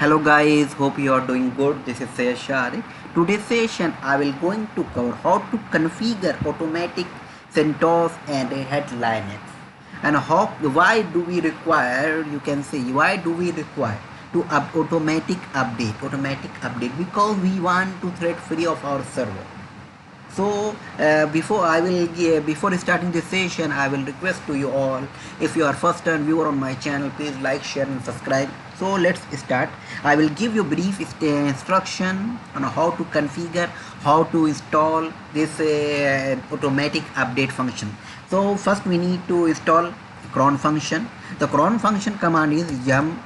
Hello guys, hope you are doing good. This is Shari. Today's session I will going to cover how to configure automatic Centos and headliners and how why do we require, you can say, why do we require to automatic update because we want to thread free of our server. So before starting this session, I will request to you all, if you are first time viewer on my channel, please like, share and subscribe. So let's start. I will give you brief instruction on how to configure, how to install this automatic update function. So first we need to install cron function. The cron function command is yum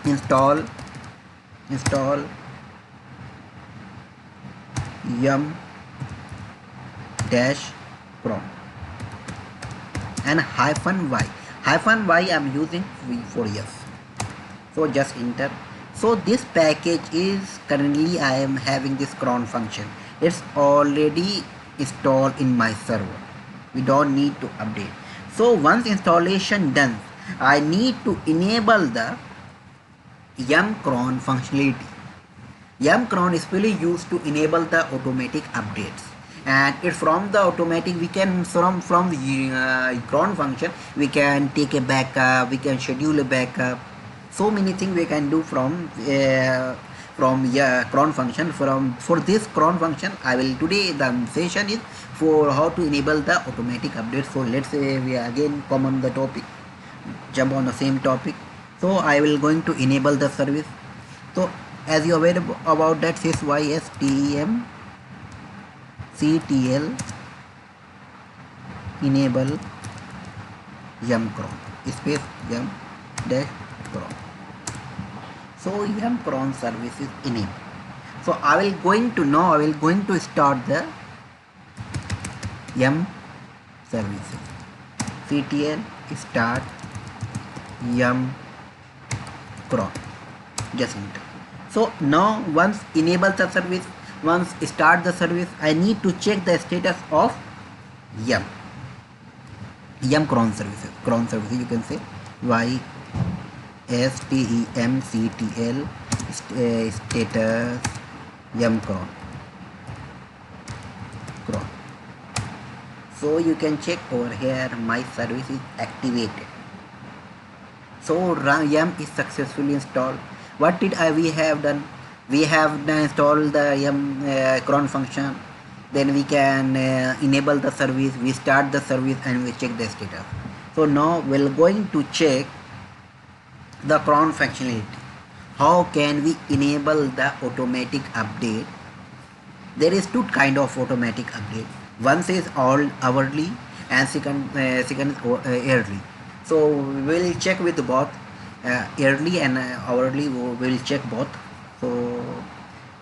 install yum dash cron and -y I'm using for yes. So just enter. So this package is currently I am having this cron function. It's already installed in my server. We don't need to update. So once installation done, I need to enable the Yum-cron functionality. Yum-cron is really used to enable the automatic updates, and it's from the automatic we can from the cron function we can take a backup, we can schedule a backup, so many things we can do from cron function. For this cron function I will today the session is for how to enable the automatic update. So let's say we again come on the topic, jump on the same topic. So I will going to enable the service. So as you are aware about that, systemctl enable Yum-cron space yum dash cron. So Yum-cron service is enabled. So I will going to start the Yum services. ctl start Yum-cron. Just enter. So now once enable the service, once start the service, I need to check the status of Yum-cron services. Cron services, you can say systemctl status Yum-cron. So you can check over here, my service is activated. So Yum is successfully installed. What did we have done? We have installed the Yum cron function. Then we can enable the service. We start the service and we check the status. So now we're going to check the cron functionality. How can we enable the automatic update? There is two kind of automatic update. One is all hourly and second is yearly. So we will check with both yearly and hourly. We will check both. So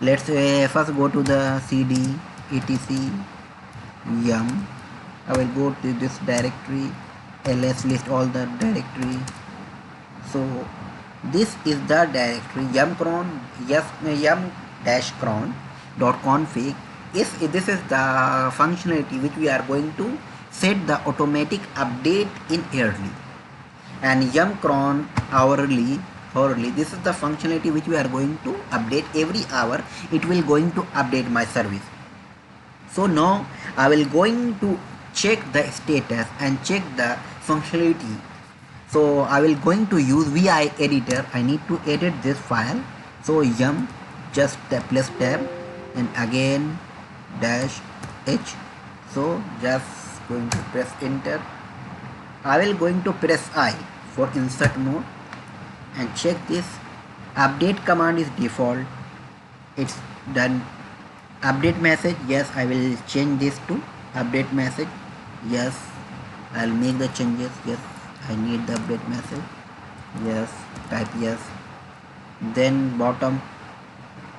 let's first go to the cd etc yum. I will go to this directory, ls list all the directory. So this is the directory Yum-cron, yum dash cron .config. This is the functionality which we are going to set the automatic update in yearly, and Yum-cron hourly. This is the functionality which we are going to update every hour. It will going to update my service. So now I will going to check the status and check the functionality. So I will going to use vi editor. I need to edit this file. So yum, just plus tab and again dash h. So just going to press enter. I will going to press I for insert mode and check this. Update command is default. It's done. Update message, yes, I will change this to update message. Yes, I'll make the changes. Yes, I need the update message. Yes, type yes. Then bottom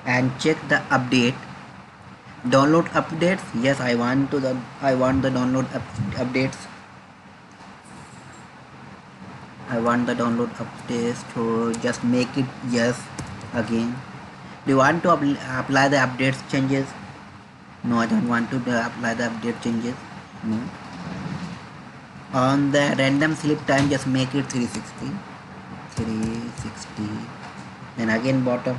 and check the update. Download updates. Yes, I want the download updates. I want the download updates, so just make it yes again. Do you want to apply the updates changes? No, I don't want to apply the update changes. No. On the random sleep time, just make it 360. then again bottom.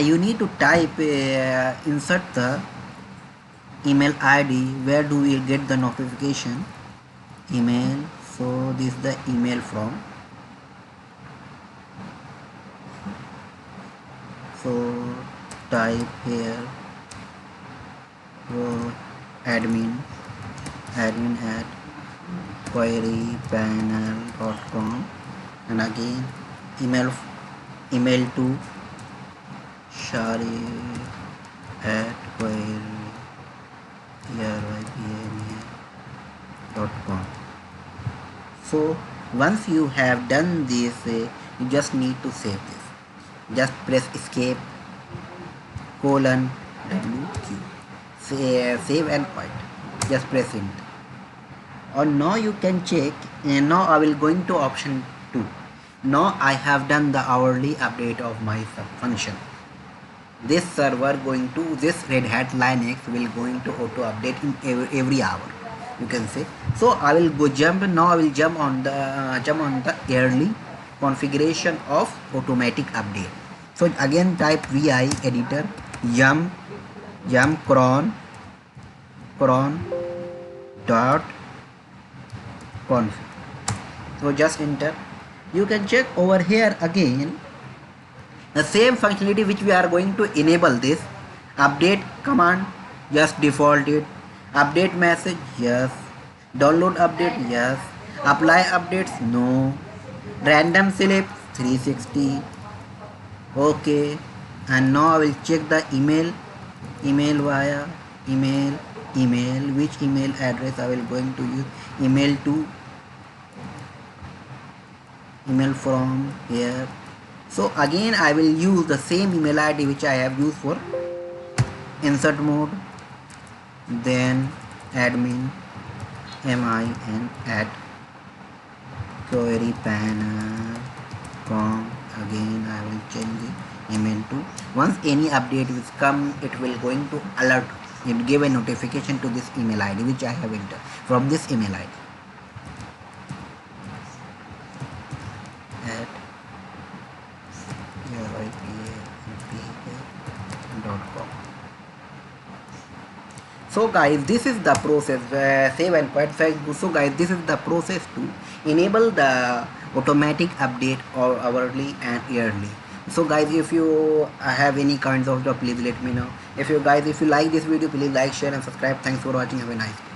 You need to type insert the email ID. Where do we get the notification? Email. So this is the email from. So type here admin at querypanel.com, and again email to Sharif at querypanel.com. So once you have done this, you just need to save this. Just press escape WQ. Save and quit. Just press enter. Or now you can check. Now I will going to option 2. Now I have done the hourly update of my function. This server going to, this Red Hat Linux will going to auto update in every hour, you can say. So I will go jump. Now I will jump on the yearly configuration of automatic update. So again type vi editor Yum-cron dot conf. So just enter. You can check over here again the same functionality which we are going to enable. This update command, just default it. Update message, yes. Download update, yes. Apply updates, no. Random select 360, okay. And now I will check the email via email, which email address I will going to use. Email from here. So again I will use the same email ID which I have used for insert mode, then admin min at querypanel.com. Again I will change the email to. Once any update will come, it will going to alert, it give a notification to this email ID which I have entered from this email ID at querypanel.com. So guys, this is the process, save and quit. So guys, this is the process to enable the automatic update or hourly and yearly. So guys, if you have any kinds of job, please let me know. If you like this video, please like, share and subscribe. Thanks for watching. Have a nice day.